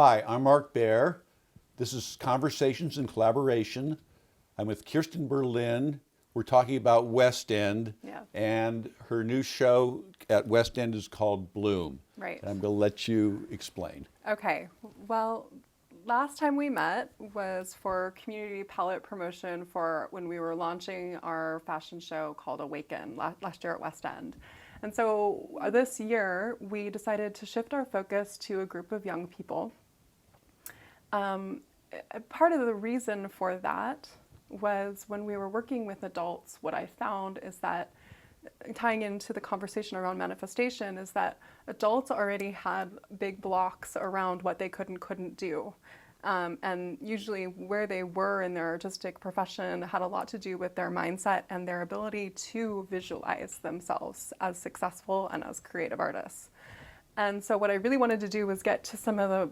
Hi, I'm Mark Baer. This is Conversations in Collaboration. I'm with Kierstyn Berlin. We're talking about West End, Yeah. and her new show at West End is called Bloom. Right. And I'm going to let you explain. Okay. Well, last time we met was for community palette promotion for when we were launching our fashion show called Awaken last year at West End. And so this year we decided to shift our focus to a group of young people. Part of the reason for that was when we were working with adults, what I found is that tying into the conversation around manifestation is that adults already had big blocks around what they could and couldn't do. And usually where they were in their artistic profession had a lot to do with their mindset and their ability to visualize themselves as successful and as creative artists. And so what I really wanted to do was get to some of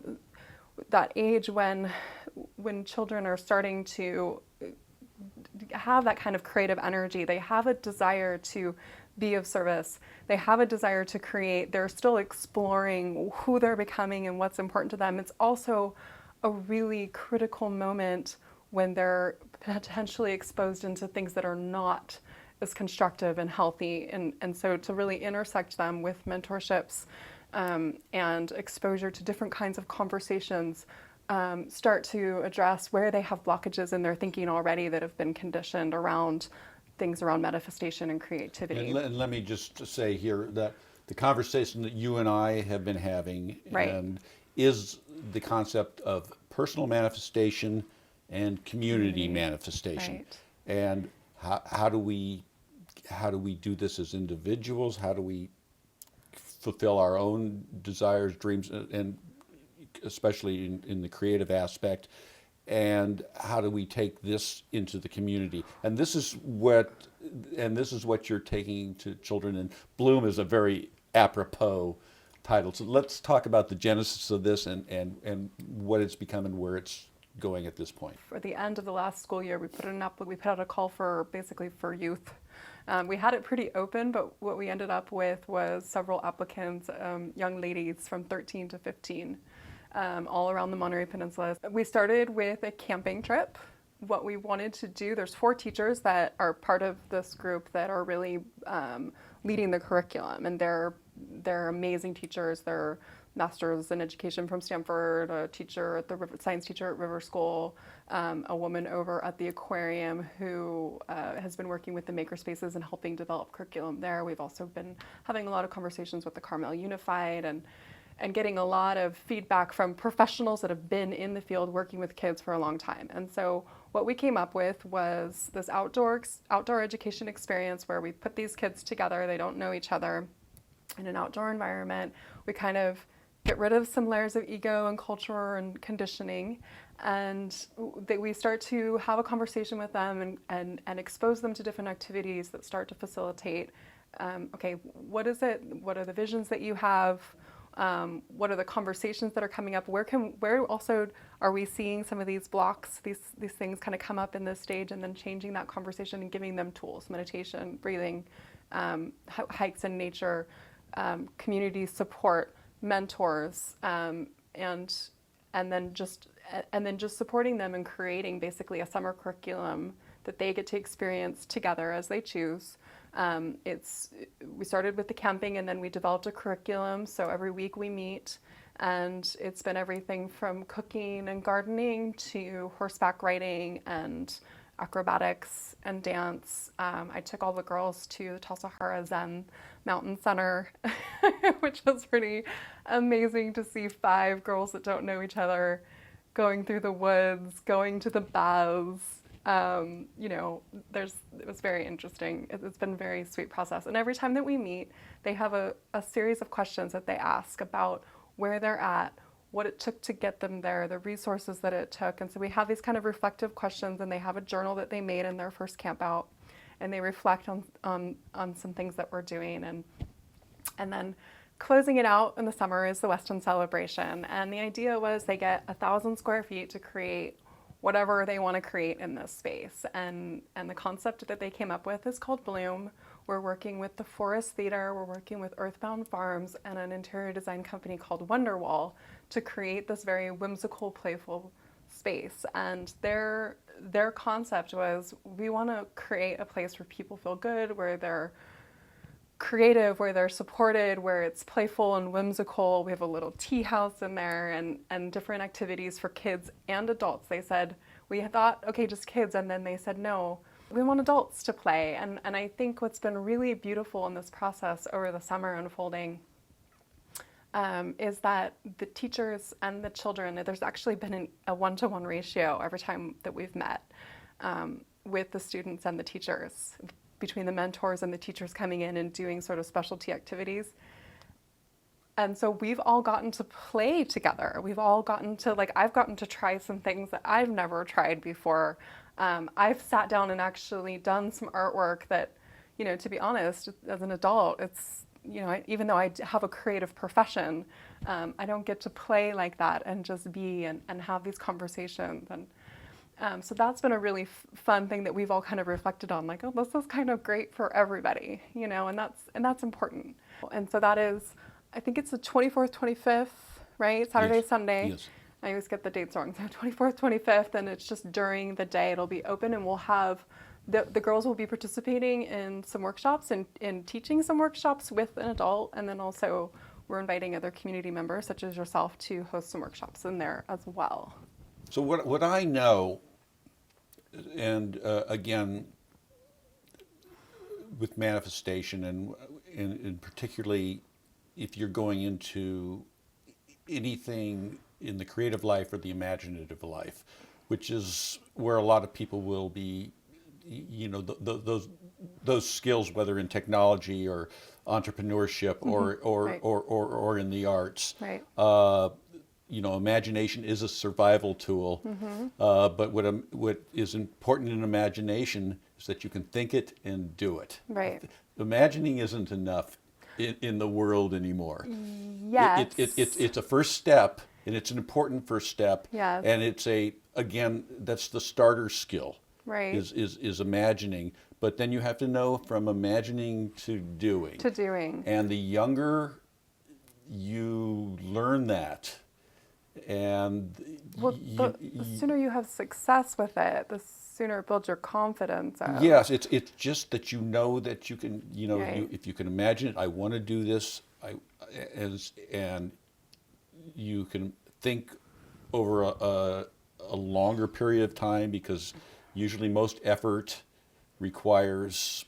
that age when children are starting to have that kind of creative energy. They have a desire to be of service. They have a desire to create. They're still exploring who they're becoming and what's important to them. It's also a really critical moment when they're potentially exposed into things that are not as constructive and healthy. And so to really intersect them with mentorships and exposure to different kinds of conversations, start to address where they have blockages in their thinking already that have been conditioned around things around manifestation and creativity. And let me just say here that the conversation that you and I have been having Right. and is the concept of personal manifestation and community manifestation. Right. And how do we do this as individuals? How do we fulfill our own desires, dreams, and especially in the creative aspect? And how do we take this into the community? And this is what you're taking to children. And Bloom is a very apropos title. So let's talk about the genesis of this and what it's become and where it's going at this point. For the end of the last school year, we put out a call for basically for youth. We had it pretty open, but what we ended up with was several applicants, young ladies from 13 to 15. All around the Monterey Peninsula. We started with a camping trip. What we wanted to do, there's 4 teachers that are part of this group that are really leading the curriculum, and they're amazing teachers. They're masters in education from Stanford, a teacher at the science teacher at River School, a woman over at the aquarium who has been working with the makerspaces and helping develop curriculum there. We've also been having a lot of conversations with the Carmel Unified and getting a lot of feedback from professionals that have been in the field working with kids for a long time. And so what we came up with was this outdoor education experience where we put these kids together. They don't know each other in an outdoor environment. We kind of get rid of some layers of ego and culture and conditioning, and we start to have a conversation with them and expose them to different activities that start to facilitate, okay, what is it? What are the visions that you have? What are the conversations that are coming up? Where also are we seeing some of these blocks, these things kind of come up in this stage, and then changing that conversation and giving them tools, meditation, breathing, hikes in nature, community support, mentors, and then just supporting them in creating basically a summer curriculum that they get to experience together as they choose. We started with the camping, and then we developed a curriculum. So every week we meet, and it's been everything from cooking and gardening to horseback riding and acrobatics and dance. I took all the girls to the Tassajara Zen Mountain Center, which was pretty amazing to see 5 girls that don't know each other going through the woods, going to the baths. It was very interesting. It's been a very sweet process. And every time that we meet, they have a series of questions that they ask about where they're at, what it took to get them there, the resources that it took. And so we have these kind of reflective questions, and they have a journal that they made in their first camp out, and they reflect on some things that we're doing. And then closing it out in the summer is the West End celebration. And the idea was they get 1,000 square feet to create whatever they want to create in this space. And the concept that they came up with is called Bloom, We're working with the Forest Theater, we're working with Earthbound Farms and an interior design company called Wonderwall to create this very whimsical, playful space. And their concept was, we want to create a place where people feel good, where they're creative, where they're supported, where it's playful and whimsical. We have a little tea house in there and different activities for kids and adults. They said, we thought, okay, just kids. And then they said, no, we want adults to play. And I think what's been really beautiful in this process over the summer unfolding is that the teachers and the children, there's actually been a one-to-one ratio every time that we've met with the students and the teachers, between the mentors and the teachers coming in and doing sort of specialty activities. And so we've all gotten to play together. We've all gotten to, like, I've gotten to try some things that I've never tried before. I've sat down and actually done some artwork that, you know, to be honest, as an adult, it's, you know, even though I have a creative profession, I don't get to play like that and just be and have these conversations. And so that's been a really fun thing that we've all kind of reflected on, like, oh, this is kind of great for everybody, you know, and that's important. And so that is, I think it's the 24th, 25th, right? Saturday, Yes. Sunday. Yes. I always get the dates wrong. So 24th, 25th, and it's just during the day. It'll be open, and we'll have, the girls will be participating in some workshops and in teaching some workshops with an adult, and then also we're inviting other community members, such as yourself, to host some workshops in there as well. So what I know, and again, with manifestation and particularly if you're going into anything in the creative life or the imaginative life, which is where a lot of people will be, you know, those skills, whether in technology or entrepreneurship Right. or in the arts. Right. You know, imagination is a survival tool, but what is important in imagination is that you can think it and do it. Right. Imagining isn't enough in the world anymore. Yes. It's a first step, and it's an important first step. Yes. And it's again, that's the starter skill. Right. Is imagining, but then you have to know from imagining to doing. To doing. And the younger you learn that, and Well, the sooner you have success with it, the sooner it builds your confidence up. yes, it's just that you know that you can, you know, Right. if you can imagine it, I want to do this, and you can think over a longer period of time, because usually most effort requires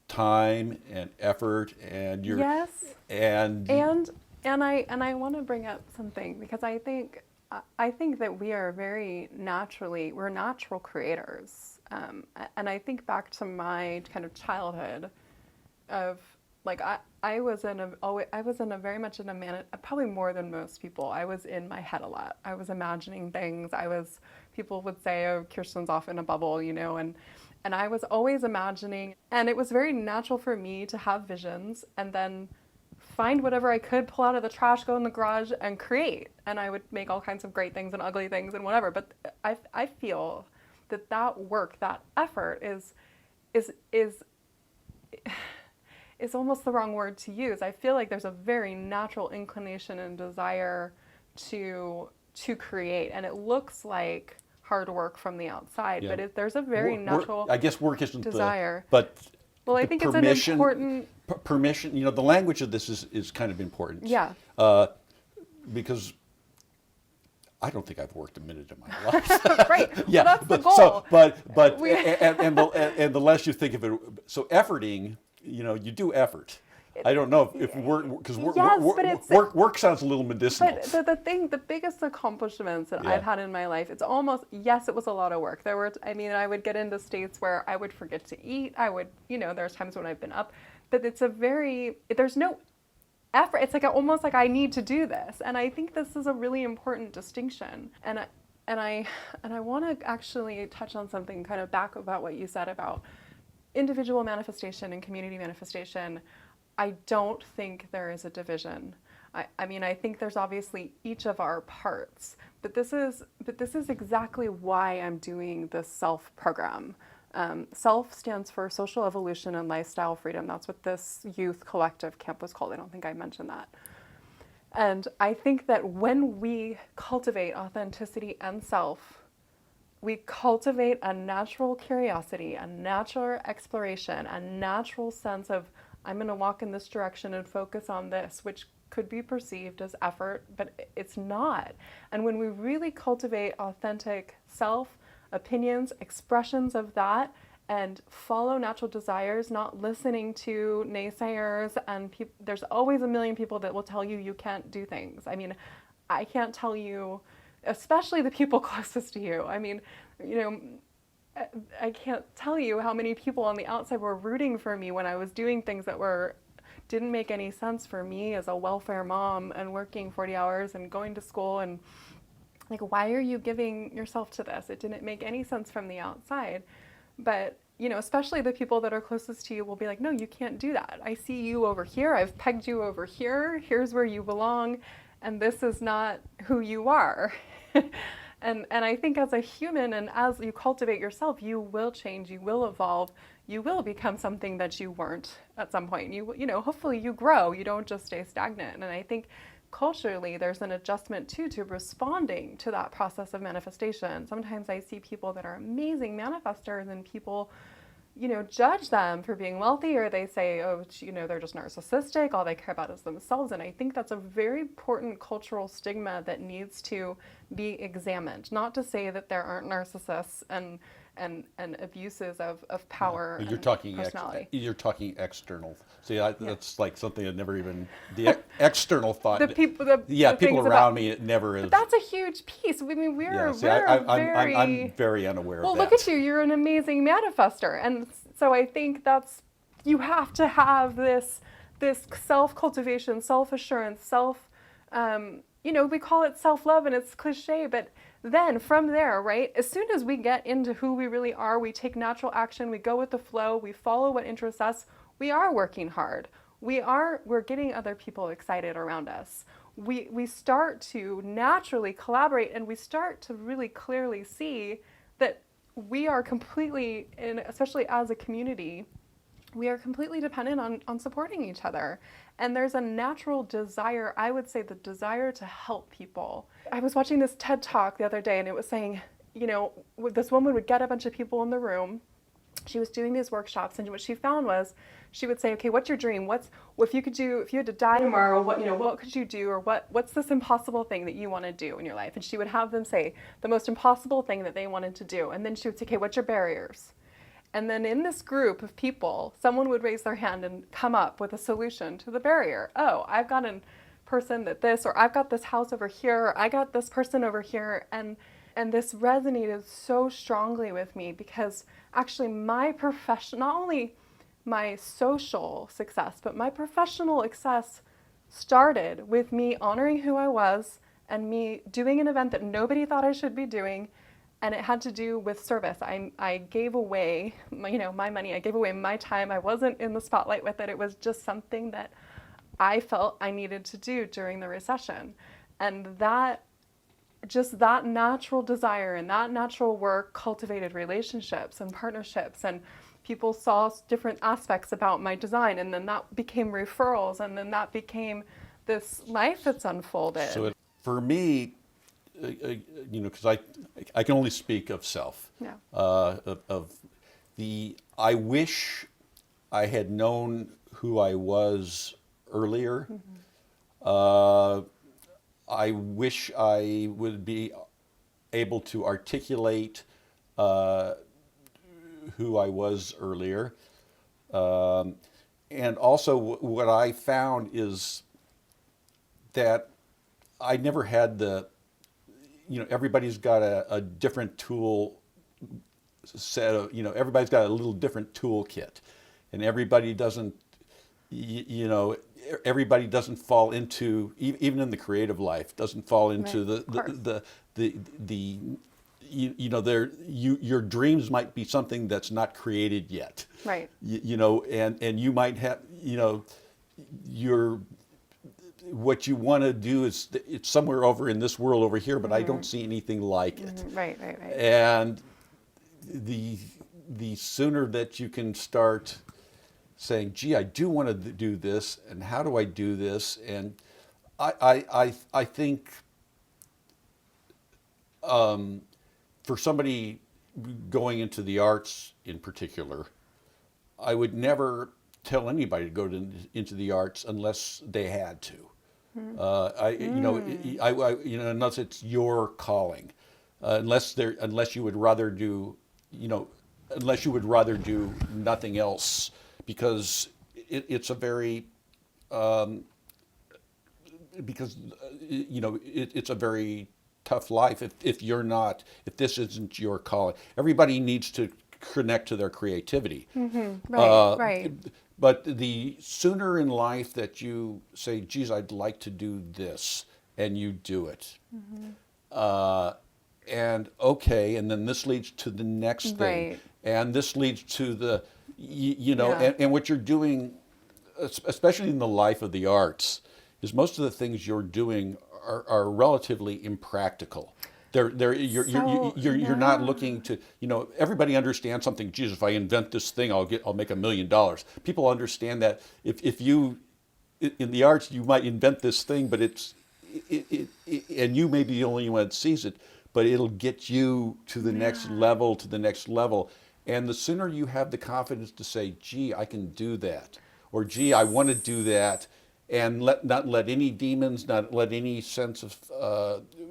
time and effort, and you're Yes. and I want to bring up something, because I think that we're natural creators, and I think back to my kind of childhood of, like, I was very much in a probably more than most people. I was in my head a lot. I was imagining things. People would say, oh, Kierstyn's off in a bubble, you know, and I was always imagining, and it was very natural for me to have visions and then find whatever I could, pull out of the trash, go in the garage and create. And I would make all kinds of great things and ugly things and whatever. But I feel that work, that effort is almost the wrong word to use. I feel like there's a very natural inclination and desire to create, and it looks like hard work from the outside, Yeah. but there's a very natural I guess work isn't desire. but Well, I the think it's an important. permission. You know, the language of this is kind of important. Yeah. Because I don't think I've worked a minute in my life. Right. Yeah, Well, that's the goal. So, but We- and the less you think of it, so efforting, you know, you do effort. I don't know if work, because Yes, but it's- work sounds a little medicinal. But the biggest accomplishments that Yeah. I've had in my life, it's almost, yes, it was a lot of work. I would get into states where I would forget to eat. There's times when I've been up, but there's no effort. It's like almost like I need to do this. And I think this is a really important distinction. And I want to actually touch on something kind of back about what you said about individual manifestation and community manifestation. I don't think there is a division. I think there's obviously each of our parts, but this is exactly why I'm doing this self program. Self stands for social evolution and lifestyle freedom. That's what this youth collective camp was called. I don't think I mentioned that. And I think that when we cultivate authenticity and self, we cultivate a natural curiosity, a natural exploration, a natural sense of, I'm going to walk in this direction and focus on this, which could be perceived as effort, but it's not. And when we really cultivate authentic self, opinions, expressions of that, and follow natural desires, not listening to naysayers, and there's always a million people that will tell you you can't do things. I mean, I can't tell you, especially the people closest to you. I mean, you know, I can't tell you how many people on the outside were rooting for me when I was doing things that didn't make any sense for me as a welfare mom and working 40 hours and going to school, and like, why are you giving yourself to this? It didn't make any sense from the outside. But, you know, especially the people that are closest to you will be like, no, you can't do that. I see you over here. I've pegged you over here. Here's where you belong. And this is not who you are. And I think as a human, and as you cultivate yourself, you will change, you will evolve, you will become something that you weren't at some point. You know, hopefully you grow, you don't just stay stagnant. And I think culturally there's an adjustment too to responding to that process of manifestation. Sometimes I see people that are amazing manifestors and people, you know, judge them for being wealthy, or they say, oh, you know, they're just narcissistic, all they care about is themselves. And I think that's a very important cultural stigma that needs to be examined. Not to say that there aren't narcissists and abuses of power You're and talking personality. you're talking external. See, that's like something that never even external thought. The people, the things people around about me, it never is. But that's a huge piece. I mean, Yeah, see, we're very. I'm very unaware Well, of that. look at you. You're an amazing manifester, and so I think you have to have this self-cultivation, self-assurance, you know, we call it self-love, and it's cliche, but then from there, right, as soon as we get into who we really are, we take natural action, we go with the flow, we follow what interests us, we are working hard. We're getting other people excited around us. We start to naturally collaborate, and we start to really clearly see that we are completely, especially as a community, we are completely dependent on supporting each other. And there's a natural desire, I would say the desire to help people. I was watching this TED Talk the other day, and it was saying, you know, this woman would get a bunch of people in the room. She was doing these workshops, and what she found was, she would say, okay, what's your dream? If you had to die tomorrow, what could you do? Or what's this impossible thing that you want to do in your life? And she would have them say the most impossible thing that they wanted to do. And then she would say, okay, what's your barriers? And then in this group of people, someone would raise their hand and come up with a solution to the barrier. Oh, I've got a person that this, or I've got this house over here, or I got this person over here. And this resonated so strongly with me, because actually my profession, not only my social success, but my professional success started with me honoring who I was and me doing an event that nobody thought I should be doing. And it had to do with service. I gave away, my money. I gave away my time. I wasn't in the spotlight with it. It was just something that I felt I needed to do during the recession. And that natural desire and that natural work cultivated relationships and partnerships, and people saw different aspects about my design, and then that became referrals, and then that became this life that's unfolded. So for me, because I can only speak of self. Yeah. I wish I had known who I was earlier. Mm-hmm. I wish I would be able to articulate who I was earlier. And also what I found is that I never had everybody's got a different tool set of, everybody's got a little different toolkit, and everybody doesn't, everybody doesn't fall into, even in the creative life, doesn't fall into your dreams might be something that's not created yet. Right. And you might have, what you want to do is, it's somewhere over in this world over here, but I don't see anything like it. Right. And the sooner that you can start saying, gee, I do want to do this, and how do I do this? And I think for somebody going into the arts in particular, I would never tell anybody to into the arts unless they had to. Unless it's your calling, unless you would rather do, unless you would rather do nothing else, because it's a very, it's a very tough life if this isn't your calling. Everybody needs to connect to their creativity. Right, right. But the sooner in life that you say, geez, I'd like to do this, and you do it. And okay, and then this leads to the next thing. Right. And this leads to the, Yeah. and what you're doing, especially in the life of the arts, is most of the things you're doing are relatively impractical. You're not looking to, everybody understands something. Jesus, if I invent this thing, I'll make $1 million. People understand that if you, in the arts, you might invent this thing, but and you may be the only one that sees it, but it'll get you to the next level, And the sooner you have the confidence to say, gee, I can do that, or gee, I want to do that, and not let any demons, not let any sense of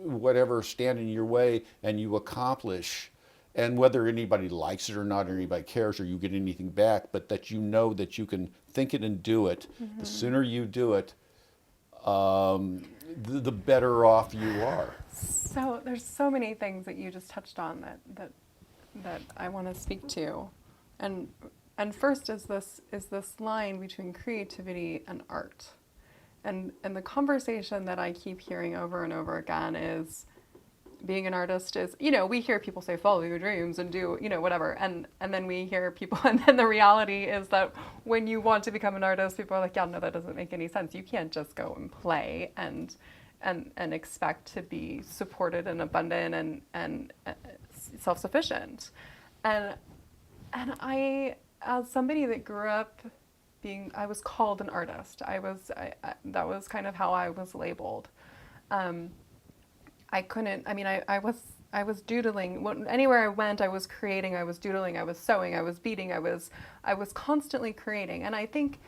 whatever stand in your way, and you accomplish. And whether anybody likes it or not, or anybody cares, or you get anything back, but that you know that you can think it and do it. The sooner you do it, the better off you are. So there's so many things that you just touched on that I want to speak to, and first is this line between creativity and art, and the conversation that I keep hearing over and over again is, being an artist is, we hear people say follow your dreams and do whatever, and then we hear people, and then the reality is that when you want to become an artist, people are like, yeah, no, that doesn't make any sense. You can't just go and play and expect to be supported and abundant and self-sufficient. And I, as somebody that grew up I was called an artist. That was kind of how I was labeled. I was doodling. Anywhere I went, I was creating, I was doodling, I was sewing, I was beading, I was constantly creating. And I think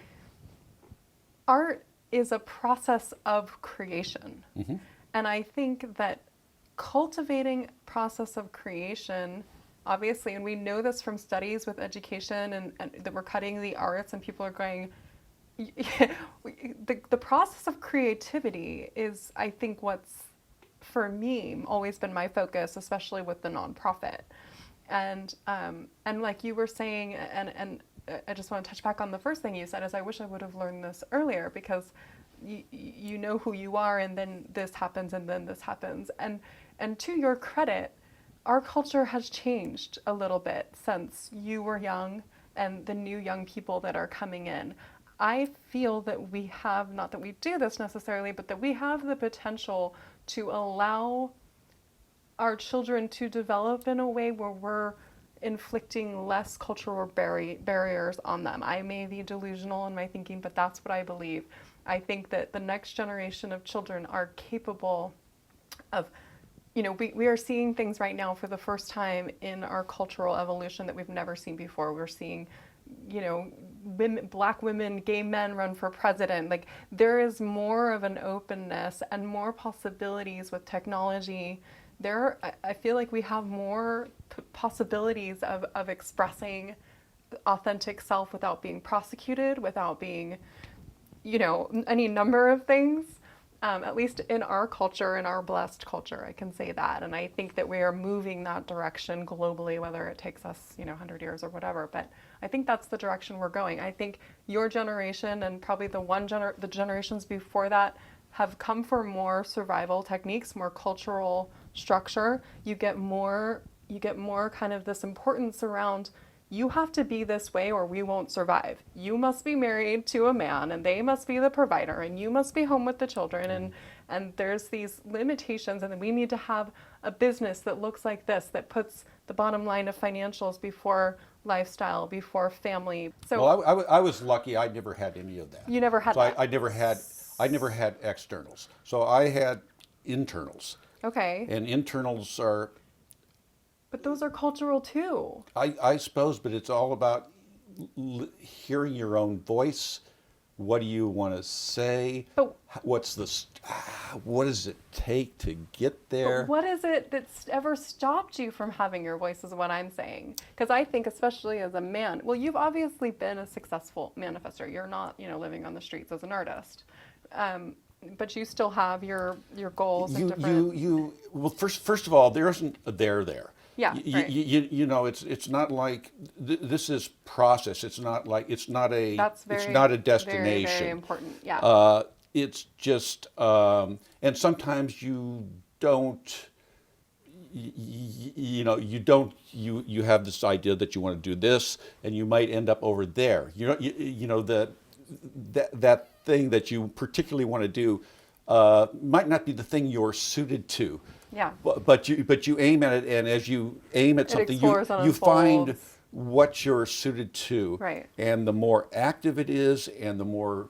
art is a process of creation. And I think that cultivating process of creation, obviously, and we know this from studies with education and that we're cutting the arts and people are going, the process of creativity is, I think, what's, for me, always been my focus, especially with the nonprofit. And like you were saying, and I just want to touch back on the first thing you said, is I wish I would have learned this earlier, because you know who you are, and then this happens, and then this happens. And to your credit, our culture has changed a little bit since you were young and the new young people that are coming in. I feel that we have, not that we do this necessarily, but that we have the potential to allow our children to develop in a way where we're inflicting less cultural barriers on them. I may be delusional in my thinking, but that's what I believe. I think that the next generation of children are capable of, we are seeing things right now for the first time in our cultural evolution that we've never seen before. We're seeing, women, black women, gay men run for president. Like, there is more of an openness and more possibilities with technology. I feel like we have more possibilities of expressing authentic self without being prosecuted, without being, any number of things. At least in our culture, in our blessed culture, I can say that. And I think that we are moving that direction globally, whether it takes us, 100 years or whatever. But I think that's the direction we're going. I think your generation and probably the generations before that have come for more survival techniques, more cultural structure. You get more kind of this importance around, you have to be this way or we won't survive. You must be married to a man and they must be the provider and you must be home with the children, and there's these limitations, and then we need to have a business that looks like this, that puts the bottom line of financials before lifestyle before family. So Well, I was lucky. I never had any of that. you never had So that. I never had externals. So I had internals, Okay. and internals are, But those are cultural too. I suppose, but it's all about hearing your own voice. What do you want to say? But What does it take to get there? But what is it that's ever stopped you from having your voice, is what I'm saying? Because I think, especially as a man, well, you've obviously been a successful manifester. You're not, living on the streets as an artist, but you still have your goals and different. Well, first of all, there isn't a there. Yeah, right. It's not like this is process. It's not like it's not a destination. Very, very important. Yeah. It's just, and sometimes you don't, you have this idea that you want to do this, and you might end up over there. That thing that you particularly want to do might not be the thing you're suited to. Yeah. But you aim at it, and as you aim at something, you find what you're suited to. Right. And the more active it is, and the more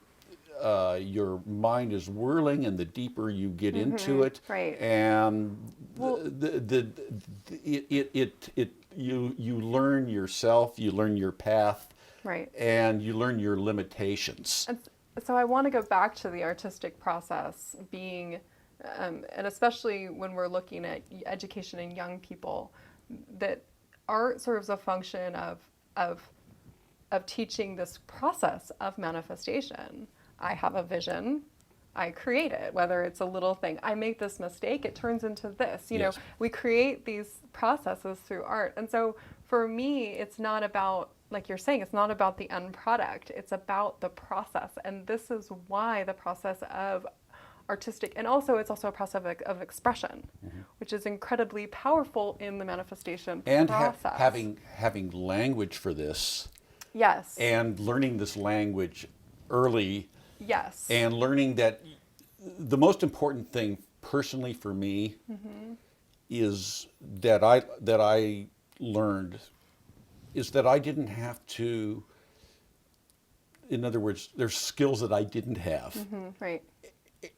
your mind is whirling, and the deeper you get into it, right. and you learn yourself, you learn your path, right, and you learn your limitations. And so I want to go back to the artistic process being, and especially when we're looking at education in young people, that art serves a function of teaching this process of manifestation. I have a vision, I create it, whether it's a little thing. I make this mistake, it turns into this. Yes. We create these processes through art. And so for me, it's not about, like you're saying, it's not about the end product. It's about the process. And this is why the process of artistic, and also it's also a process of expression, which is incredibly powerful in the manifestation and process. having language for this. Yes. And learning this language early. Yes. And learning that the most important thing personally for me is that I learned is that I didn't have to, in other words, there's skills that I didn't have. Right.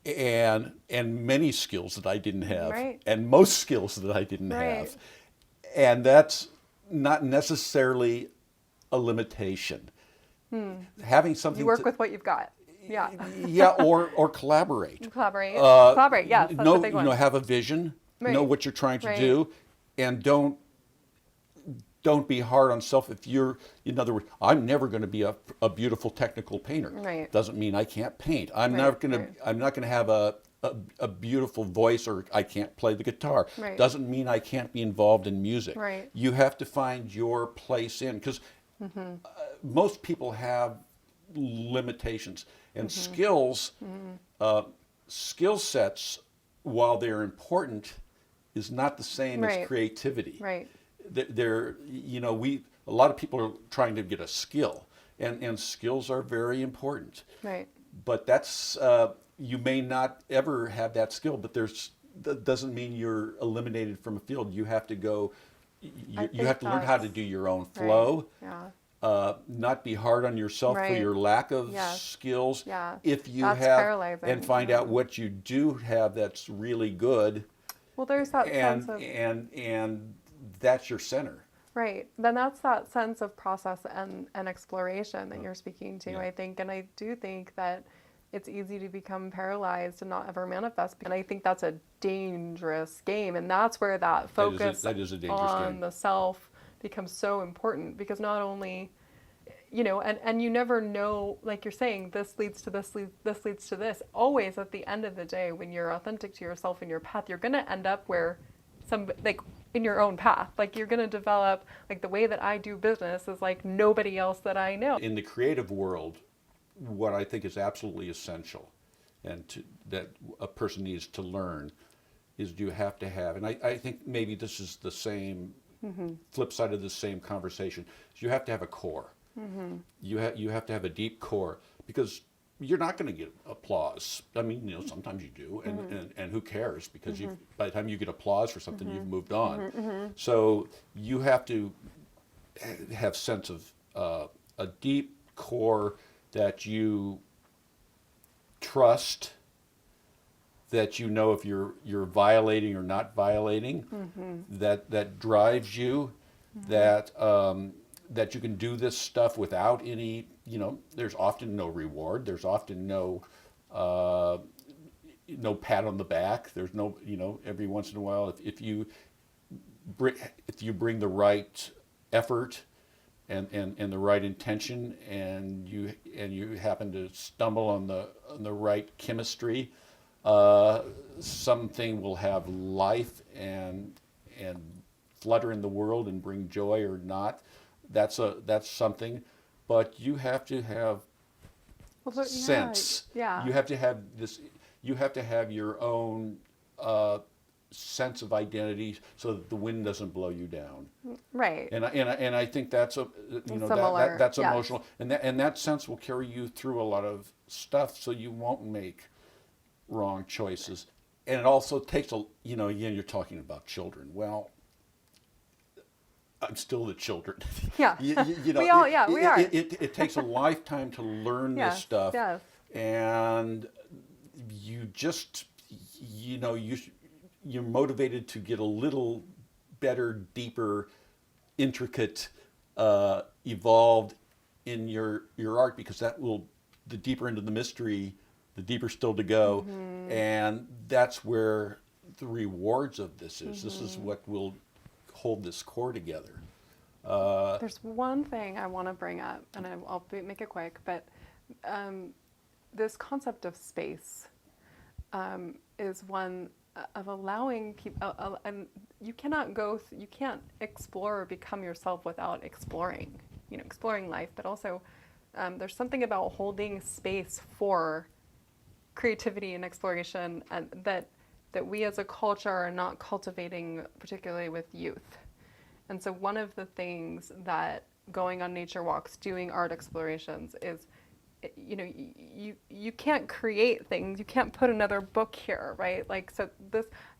And many skills that I didn't have. Right. And most skills that I didn't Right. have. And that's not necessarily a limitation. Having something You work with what you've got. Yeah. Yeah, or collaborate. Collaborate. Collaborate, yes, that's a big one. Have a vision, know Right. what you're trying to Right. do, and don't be hard on self. If you're, in other words, I'm never going to be a beautiful technical painter. Right. Doesn't mean I can't paint. I'm Right, not going to. right. I'm not going to have a beautiful voice, or I can't play the guitar. Right. Doesn't mean I can't be involved in music. Right. You have to find your place in, because most people have limitations and skills. Skill sets, while they're important, is not the same Right. as creativity. Right. A lot of people are trying to get a skill, and skills are very important. Right. But that's you may not ever have that skill, but that doesn't mean you're eliminated from a field. You have to go. You have to learn how to do your own flow. Right. Yeah. Not be hard on yourself for Right. your lack of Yes. skills. Yeah. If you That's have, paralyzing. and find out what you do have that's really good, Well, there's that and sense of and that's your center. right. Then that's that sense of process and exploration that you're speaking to, Yeah. I think. And I do think that it's easy to become paralyzed and not ever manifest. And I think that's a dangerous game. And that's where that focus that is a dangerous on game. the self becomes so important, because not only, and you never know, like you're saying, this leads to this, this leads to this. Always at the end of the day, when you're authentic to yourself in your path, you're going to end up where in your own path. Like, you're going to develop, like, the way that I do business is like nobody else that I know. In the creative world, what I think is absolutely essential, and that a person needs to learn, is you have to have, and I think maybe this is the same flip side of the same conversation, is you have to have a core. You have to have a deep core, because you're not going to get applause. I mean, sometimes you do, and who cares? Because by the time you get applause for something, you've moved on. So you have to have sense of a deep core that you trust, that you know if you're violating or not violating, that drives you, that you can do this stuff without any, there's often no reward, there's often no pat on the back, there's no, every once in a while if you bring the right effort and the right intention, and you happen to stumble on the right chemistry, something will have life and flutter in the world and bring joy or not. That's something, but you have to have sense. Yeah. You have to have this. You have to have your own sense of identity so that the wind doesn't blow you down. Right. And I think that's Similar, that's yes. emotional, and that sense will carry you through a lot of stuff, so you won't make wrong choices. And it also takes again, you're talking about children. Well, I'm still the children. Yeah. We are. It takes a lifetime to learn this stuff. Yes. And you just, you're motivated to get a little better, deeper, intricate, evolved in your art, because the deeper into the mystery, the deeper still to go. And that's where the rewards of this is. This is what will hold this core together. There's one thing I want to bring up, and I'll make it quick, but this concept of space is one of allowing people, and you can't explore or become yourself without exploring, exploring life, but also there's something about holding space for creativity and exploration, and that we as a culture are not cultivating, particularly with youth. And so one of the things that going on nature walks, doing art explorations is, you can't create things. You can't put another book here, right? Like, so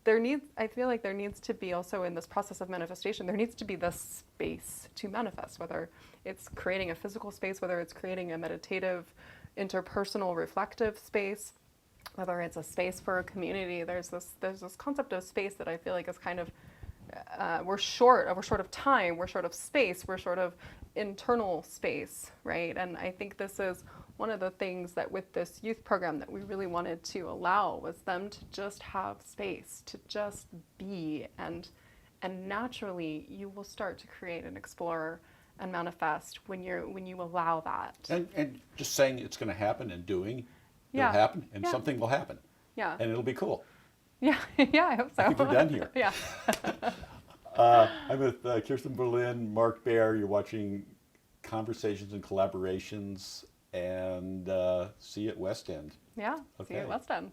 I feel like there needs to be also in this process of manifestation, there needs to be the space to manifest, whether it's creating a physical space, whether it's creating a meditative, interpersonal, reflective space, whether it's a space for a community. There's this concept of space that I feel like is kind of, we're short of time, we're short of space, we're short of internal space, right? And I think this is one of the things that with this youth program that we really wanted to allow was them to just have space, to just be, and naturally you will start to create and explore and manifest when you allow that. And just saying it's going to happen and doing, Yeah. it'll happen, and Yeah. something will happen. Yeah. And it'll be cool. Yeah, yeah, I hope so. I think we're done here. Yeah. I'm with Kierstyn Berlin, Mark Baer. You're watching Conversations and Collaborations, and see you at West End. Yeah. See you Okay. at West End.